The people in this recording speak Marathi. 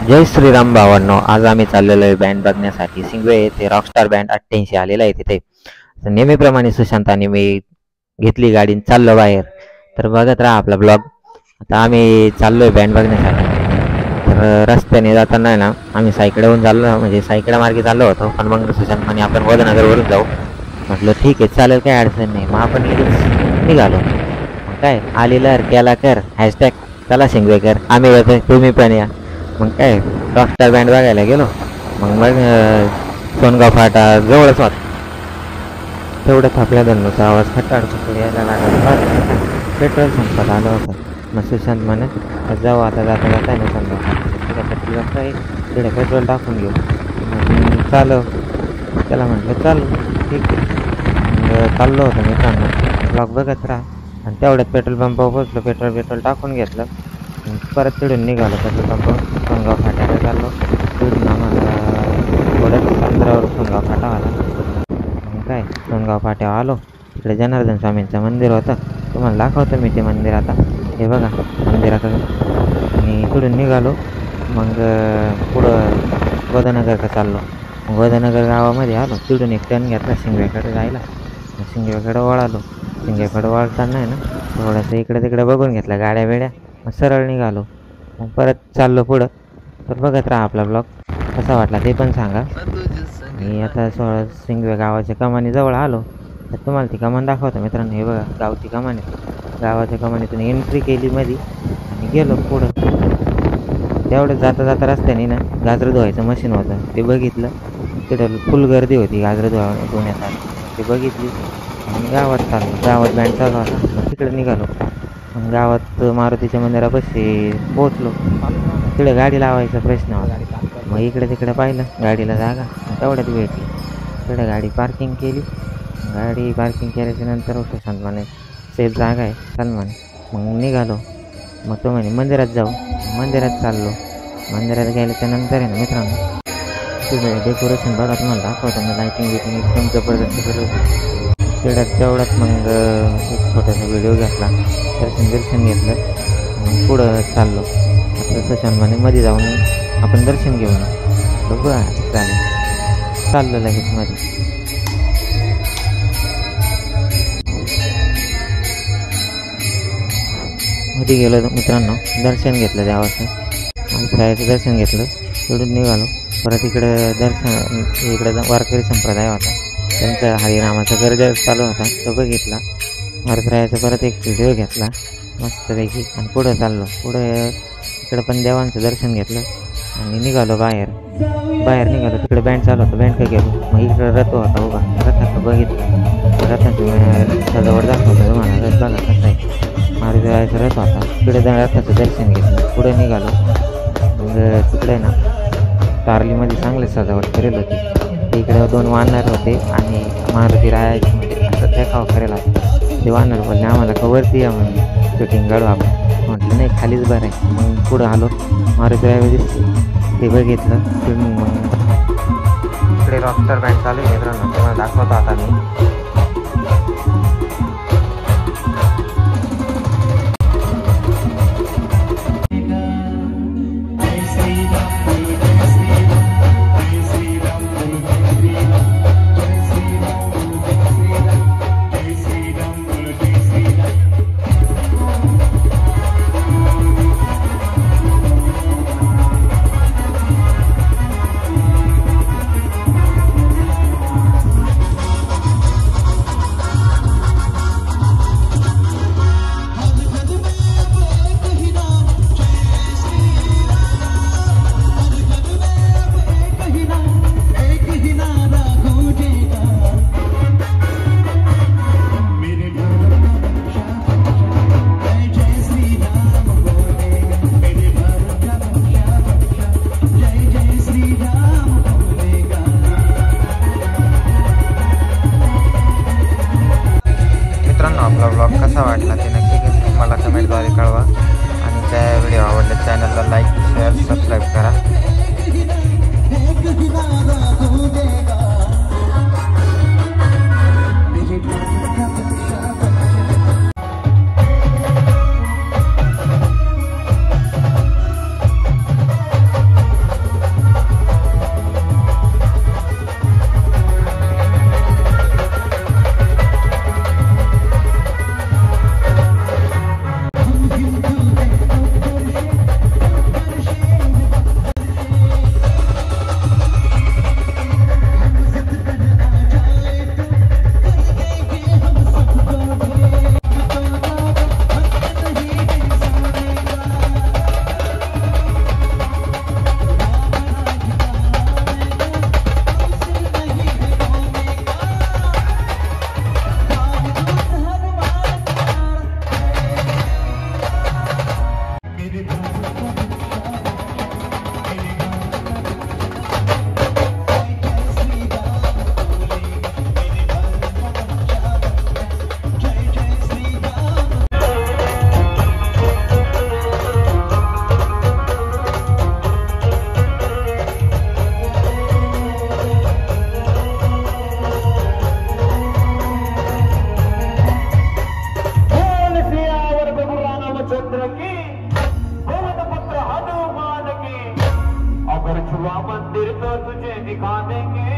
जय श्रीराम भावांनो, आज आम्ही चाललेलो आहे बँड बघण्यासाठी. सिंगवे येथे रॉकस्टार बँड 88 आलेला आहे तिथे. तर नेहमीप्रमाणे सुशांताने मी घेतली गाडी आणि चाललो बाहेर. तर बघत राहा आपला ब्लॉग. आता आम्ही चाललोय बँड बघण्यासाठी. तर रस्त्याने जाताना आहे ना, आम्ही सायकलवरून चाललो, म्हणजे सायकल मार्गे चाललो होतो. पण मग सुशांत म्हणे आपण वदनगरवरून जाऊ. म्हटलं ठीक आहे, चालेल, काही अडचण नाही. मग आपण लगेच निघालो. मग काय आलेला केला कर हॅशटॅग चला सिंगवेकर, आम्ही येतोय, तुम्ही पण या. मग काय रॉकस्टार बँड बघायला गेलो. मग सोनगाव फाटा जवळच होता. तेवढ्यात आपल्या धनुचा आवाज खटाडखुटून यायला लागला. पेट्रोल संपत आलं होतं. मग सुशांत म्हणे जाऊ आता, जाता जाता आहे ना समजा तिकडे पेट्रोल टाकून घेऊ. चालव त्याला म्हटलं चाल ठीक आहे. चाललो होतं मित्रांनो, ब्लॉग बघत राहा. आणि तेवढ्यात पेट्रोल पंपावर पोचलो. पेट्रोल टाकून घेतलं. परत तिथून निघालो पेट्रोल पंपावर. सोनगाव फाट्याला चाललो. तिथून आम्हाला थोडंच अंतरावर सोनगाव फाटा आला. मग काय सोनगाव फाट्यावर आलो. तिकडे जनार्दन स्वामींचं मंदिर होतं. तुम्हाला दाखवतो मी ते मंदिर आता. हे बघा मंदिराकडे. आणि तिथून निघालो. मग पुढं गोदानगरकडे चाललो. गोदानगर गावामध्ये आलो. तिथून एक टर्न घेतला शिंगवेकडे जायला. शिंगवेकडे वळालो. शिंगवेकडे वळताना आहे ना थोडंसं इकडे तिकडे बघून घेतलं गाड्या वेड्या. मग सरळ निघालो. मग परत चाललो पुढं. तर बघत राहा आपला ब्लॉग. कसा वाटला ते पण सांगा. आणि आता सिंगवे गावाच्या कमानीजवळ आलो. तर तुम्हाला ती कमान दाखवतो मित्रांनो. हे बघा गावची कमान आहे. गावाच्या कमानीतून एंट्री केली मध्ये आणि गेलो पुढं. तेवढं जाता जाता रस्त्याने ना गाजरं धुवायचं मशीन होतं, ते बघितलं. तिथं फुल गर्दी होती गाजरं धुण्यासाठी, ते बघितली. आणि गावात चाललो. गावात बँड चालू होता. मग तिकडे निघालो. मग गावात मारुतीच्या मंदिरापाशी पोचलो. तिकडे गाडी लावायचा प्रश्न होता. मग इकडे तिकडे पाहिलं गाडीला जागा, तेवढ्यात भेटली. तिकडे गाडी पार्किंग केली. गाडी पार्किंग केल्याच्या नंतर सुशांत म्हणे सेफ जागा आहे, चाल म्हणे. मग निघालो. मग तो म्हणे मंदिरात जाऊ. मंदिरात चाललो. मंदिरात गेल्याच्या नंतर आहे ना मित्रांनो तिकडे डेकोरेशन बघा, तुम्हाला दाखवतो मी. लाईटिंग बिटिंग एकदम जबरदस्त केलं होतं. तेवढ्यात मग एक छोटासा व्हिडिओ घेतला. दर्शन घेतलं. मग पुढं चाललो. आता सुशांत म्हणे मध्ये जाऊन आपण दर्शन घेऊन बघू. चालेल, चाललो लगेच मध्ये. मध्ये गेलो मित्रांनो, दर्शन घेतलं देवाचं. फ्रायचं दर्शन घेतलं. तिकडून निघालो. परत इकडे वारकरी संप्रदाय होता, त्यांचा हरिनामाचा गरजा चालू होता, तो बघितला. वारकऱ्याचा परत एक व्हिडिओ घेतला मस्तपैकी. आणि पुढं चाललो. पुढं इकडं पण देवांचं दर्शन घेतलं आणि निघालो बाहेर. निघालो. तिकडे बँड चालू होतं, बँड का गेलो. मग इकडं रथ होता उभा. रथाचं बघितलं. रथाची सजावट दाखवतो तुम्हाला. रथ बघा कसा आहे. मारुतीचा रथ होता. तिकडे रथाचं दर्शन घेतलं. पुढे निघालो. मग तिकडे ना तारलीमध्ये चांगली सजावट करेल होती. इकडे 2 वानर होते आणि मारुती रायाची म्हणजे असं देखावा करेल होता. ते वानर बोलले आम्हाला का वरती या म्हणजे शूटिंग काढू आपण. म्हटलं नाही, खालीच बरं आहे. मग पुढं आलो. मारुती राया दिसते, ते बघितलं. मग इकडे रॉकस्टार बँड चालू आहे मित्रांनो, तुम्हाला दाखवतो आता मी. मंदिर तो तुझे दिखा देंगे